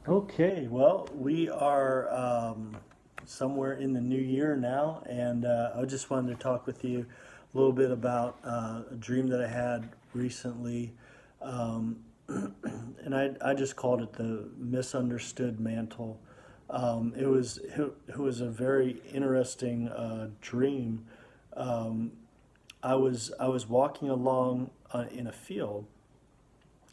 Okay, well, we are somewhere in the new year now, and I just wanted to talk with you a little bit about a dream that I had recently. Um, and I just called it the misunderstood mantle. It was a very interesting dream. Um, I was walking along in a field,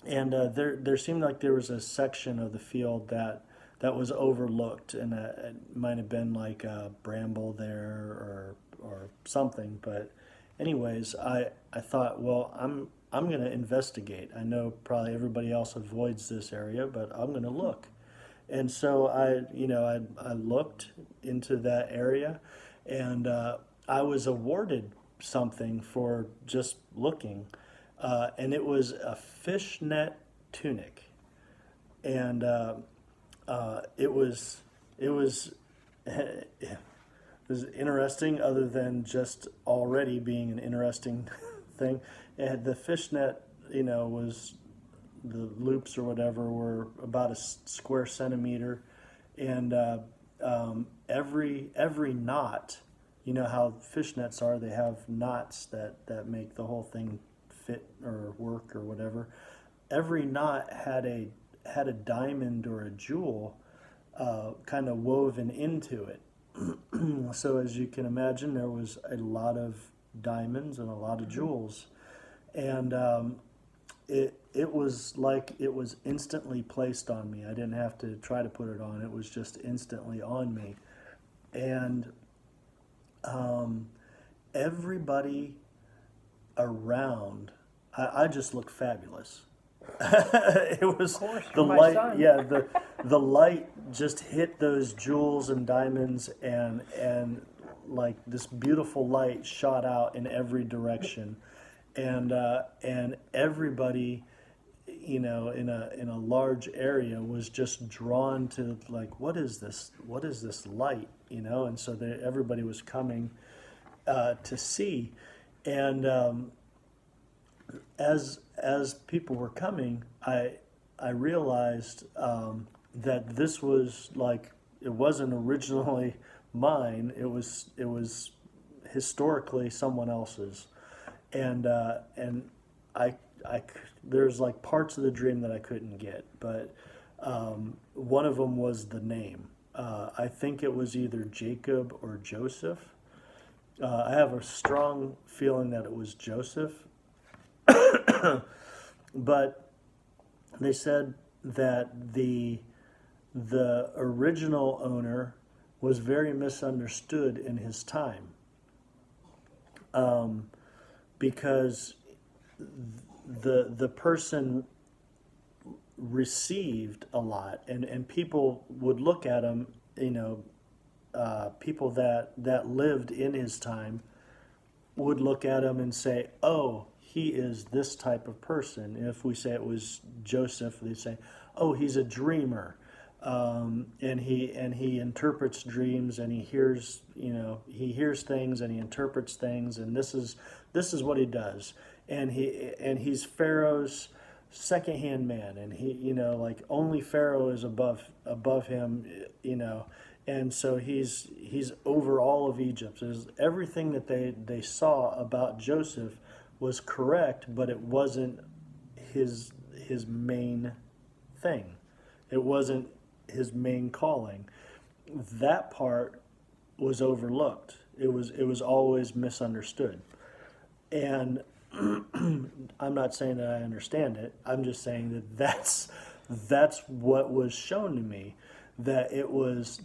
and there seemed like there was a section of the field that was overlooked, and it might have been like a bramble there or something. But anyways, I thought, well, I'm gonna investigate. I know probably everybody else avoids this area, but I'm gonna look. And so I looked into that area, and I was awarded something for just looking, and it was a fishnet tunic, and it was it was interesting. Other than just already being an interesting thing, and the fishnet, was the loops or whatever were about a square centimeter, and every knot, you know how fishnets are, they have knots that make the whole thing fit or work or whatever. Every knot had a diamond or a jewel kind of woven into it. So as you can imagine, there was a lot of diamonds and a lot of jewels, and it was like it was instantly placed on me. I didn't have to try to put it on. It was just instantly on me, and um, everybody around, I just looked fabulous. It Of was course, the you're my light, son. yeah, the light just hit those jewels and diamonds, and like this beautiful light shot out in every direction, and everybody, in a large area was just drawn to, like, what is this? What is this light? And so everybody was coming to see, and as people were coming, I realized that this was like, it wasn't originally mine. It was historically someone else's, and I there's like parts of the dream that I couldn't get, but one of them was the name. I think it was either Jacob or Joseph. I have a strong feeling that it was Joseph, but they said that the original owner was very misunderstood in his time, because the person received a lot, and people would look at him, people that lived in his time would look at him and say, "Oh, he is this type of person." And if we say it was Joseph, they'd say, "Oh, he's a dreamer, and he interprets dreams, and he hears things, and he interprets things, and this is what he does." And he's Pharaoh's secondhand man, and like only Pharaoh is above him, and so he's over all of Egypt. Everything that they saw about Joseph was correct, but it wasn't his main thing. It wasn't his main calling. That part was overlooked. It was always misunderstood. And I'm not saying that I understand it. I'm just saying that that's what was shown to me, that it was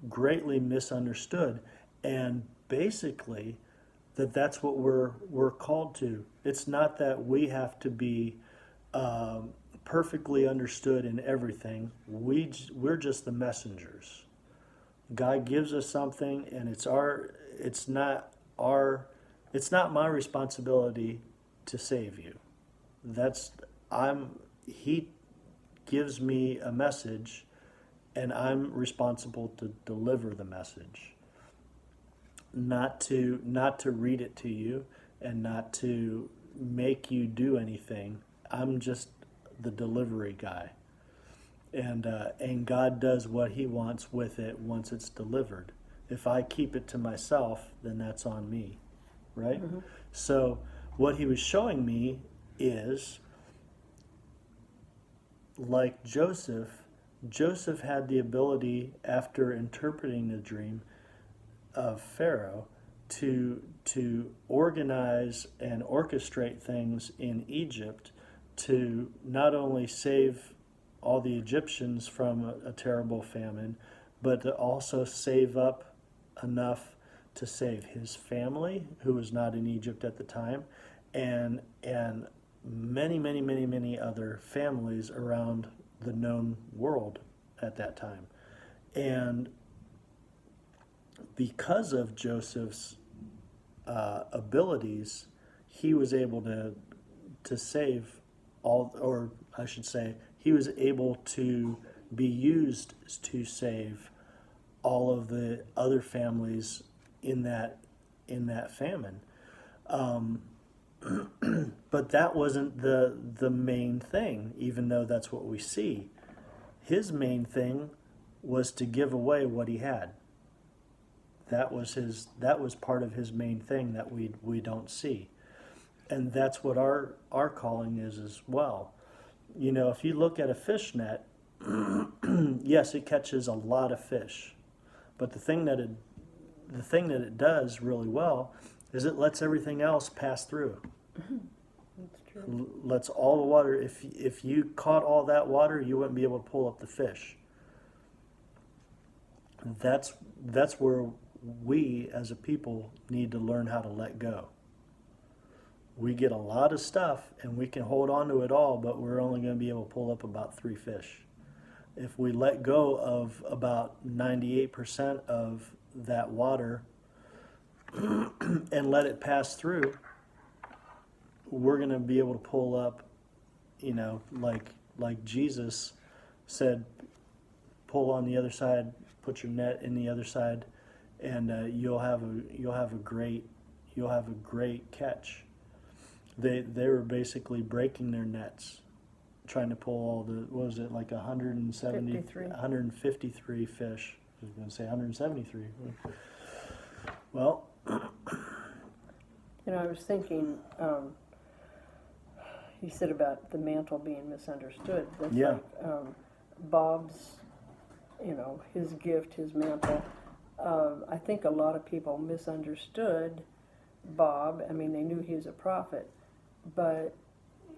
greatly misunderstood, and basically that's what we're called to. It's not that we have to be perfectly understood in everything. We're just the messengers. God gives us something, and our it's not my responsibility to save you. That's I'm He gives me a message, and I'm responsible to deliver the message, not to read it to you, and not to make you do anything. I'm just the delivery guy. and God does what He wants with it once it's delivered. If I keep it to myself, then that's on me, right? Mm-hmm. So what He was showing me is, like Joseph had the ability, after interpreting the dream of Pharaoh, to organize and orchestrate things in Egypt to not only save all the Egyptians from a terrible famine, but to also save up enough to save his family, who was not in Egypt at the time, and many other families around the known world at that time. And because of Joseph's abilities, he was able to save all, or I should say, he was able to be used to save all of the other families in that famine. But that wasn't the main thing, even though that's what we see. His main thing was to give away what he had. That was part of his main thing that we don't see. And that's what our calling is as well. You know, if you look at a fishnet, yes, it catches a lot of fish. But the thing that it does really well is it lets everything else pass through. That's true. Lets all the water. If you caught all that water, you wouldn't be able to pull up the fish. That's where we as a people need to learn how to let go. We get a lot of stuff and we can hold on to it all, but we're only going to be able to pull up about 3 fish. If we let go of about 98% of that water and let it pass through, we're going to be able to pull up, you know, like Jesus said, pull on the other side, put your net in the other side, and you'll have a great catch. They were basically breaking their nets, trying to pull all the, what was it, like 153 fish. I was going to say 173. Well, You know, I was thinking, you said about the mantle being misunderstood. That's Yeah. like Bob's, you know, his gift, his mantle. I think a lot of people misunderstood Bob. I mean, they knew he was a prophet, but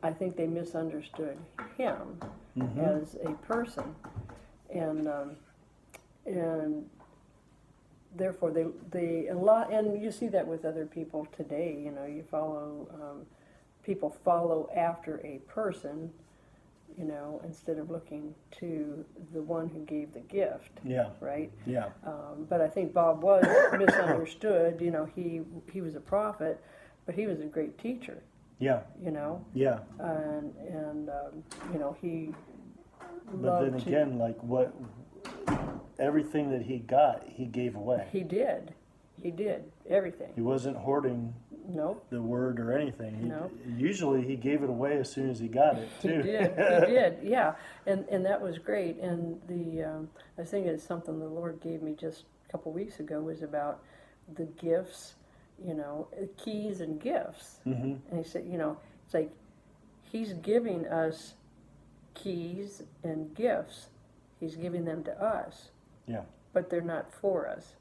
I think they misunderstood him as a person, and therefore they a lot. And you see that with other people today. You know, you follow people follow after a person, you know, instead of looking to the one who gave the gift. Yeah. Right. Yeah. But I think Bob was misunderstood. You know, he was a prophet, but he was a great teacher. Yeah. You know. Yeah. And you know, he. But then again, like what, everything that he got, he gave away. He did everything. He wasn't hoarding Nope. the word or anything. Nope. Usually he gave it away as soon as he got it, too. He did, yeah, and that was great. And I think it's something the Lord gave me just a couple weeks ago was about the gifts, you know, keys and gifts. Mm-hmm. And he said, you know, it's like He's giving us keys and gifts. He's giving them to us. Yeah. But they're not for us.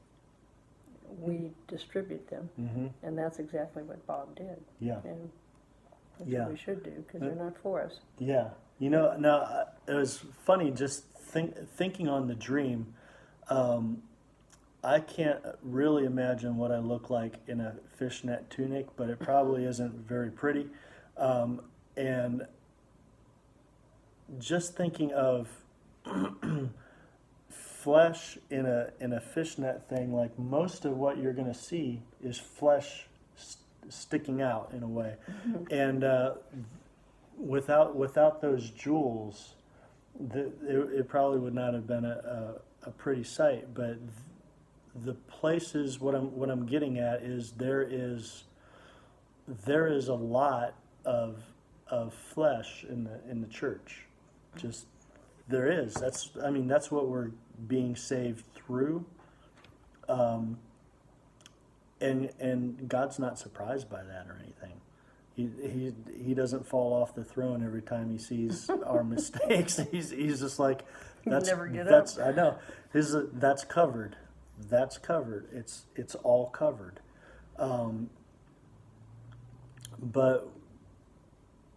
We distribute them, and that's exactly what Bob did. Yeah. And that's Yeah. what we should do, because they're not for us. Yeah. You know, now it was funny just thinking on the dream. I can't really imagine what I look like in a fishnet tunic, but it probably isn't very pretty. And just thinking of flesh in a fishnet thing, like most of what you're going to see is flesh sticking out in a way, and without those jewels, it probably would not have been a pretty sight. But the places, what I'm getting at is there is a lot of flesh in the church, just There is. That's what we're being saved through. And God's not surprised by that or anything. He doesn't fall off the throne every time he sees our mistakes. He's just like, never get up. I know. That's covered. That's covered. It's all covered. But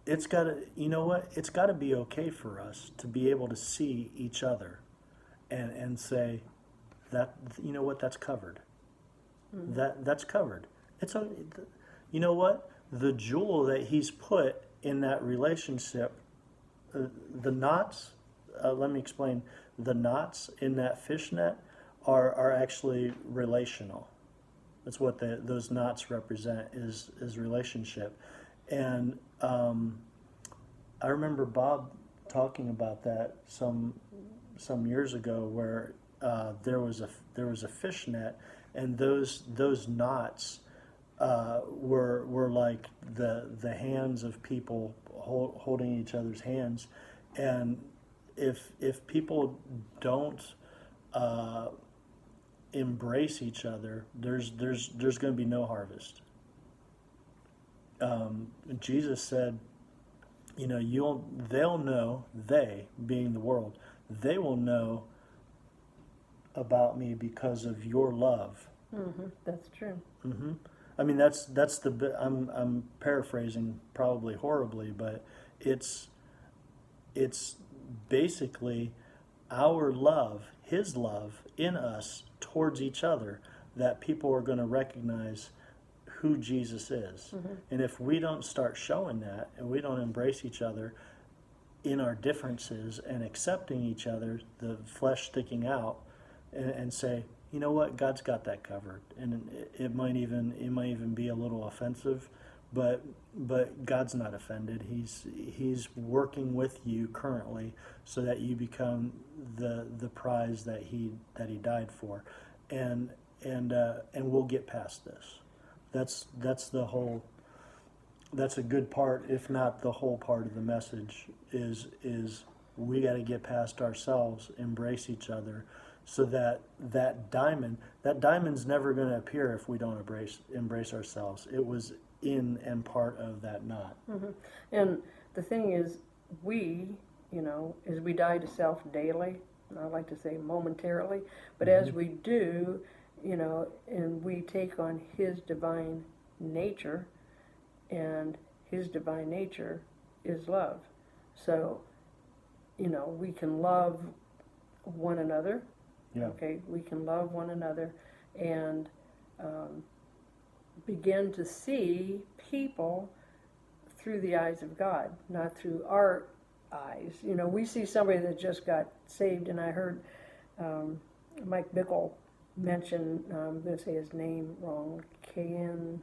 it's got to, you know what? It's got to be okay for us to be able to see each other and say that, you know what? That's covered. That's covered. It's a, you know what? The jewel that he's put in that relationship, the knots. Let me explain. The knots in that fishnet are actually relational. That's what those knots represent is relationship. And I remember Bob talking about that some years ago, where there was a fishnet, and those knots were like the hands of people holding each other's hands, and if people don't embrace each other, there's going to be no harvest. Jesus said, you know, they'll know, they being the world, they will know about me because of your love. That's true. I mean, that's the. I'm paraphrasing probably horribly, but it's basically our love, His love in us towards each other, that people are going to recognize who Jesus is. And if we don't start showing that, and we don't embrace each other in our differences and accepting each other, the flesh sticking out, and say, you know what, God's got that covered, and it might even be a little offensive, but God's not offended. He's working with you currently so that you become the prize that he died for, and we'll get past this. That's the whole. That's a good part, if not the whole part of the message. Is we got to get past ourselves, embrace each other, so that diamond's never going to appear if we don't embrace ourselves. It was in and part of that knot. And the thing is, we, as we die to self daily, and I like to say momentarily, but as we do, and we take on His divine nature, and His divine nature is love. So, we can love one another. Yeah. Okay, we can love one another and begin to see people through the eyes of God, not through our eyes. We see somebody that just got saved, and I heard Mike Bickle mention, I'm going to say his name wrong, Cayenne,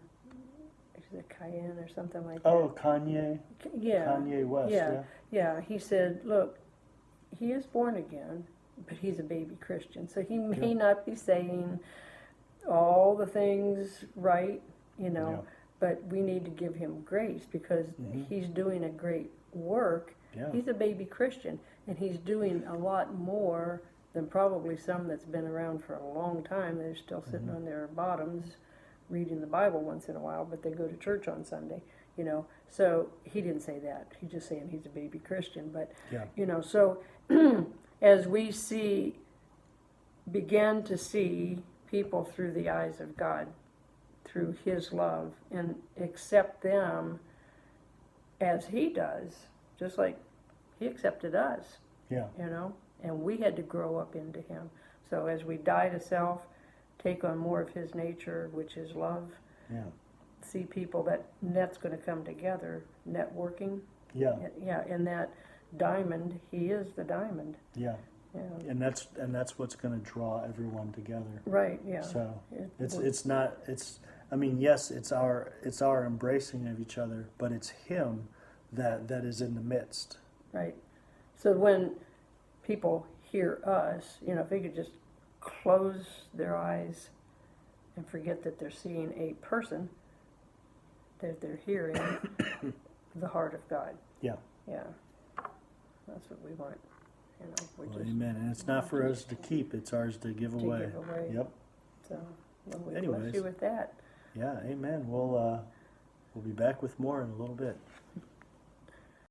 is it Cayenne or something like that? Oh, Kanye. Yeah. Kanye West. Yeah. He said, look, he is born again, but he's a baby Christian, so he may not be saying all the things right, but we need to give him grace because he's doing a great work. Yeah. He's a baby Christian, and he's doing a lot more than probably some that's been around for a long time. They're still sitting on their bottoms reading the Bible once in a while, but they go to church on Sunday, So he didn't say that. He's just saying he's a baby Christian. But, so as we begin to see people through the eyes of God, through His love, and accept them as He does, just like He accepted us, and we had to grow up into Him. So as we die to self, take on more of His nature, which is love, see people, that's going to come together, networking. Yeah, and that diamond, He is the diamond. Yeah. And that's what's going to draw everyone together. Right. Yeah. So yes, it's our embracing of each other, but it's Him that is in the midst. Right. So when people hear us, if they could just close their eyes and forget that they're seeing a person, that they're hearing the heart of God. Yeah. Yeah. That's what we want. You know, we Well, just amen. And it's not for us to keep; it's ours to give to away. give away. Yep. So, well, we Anyways. bless you with that. Yeah. Amen. We'll be back with more in a little bit.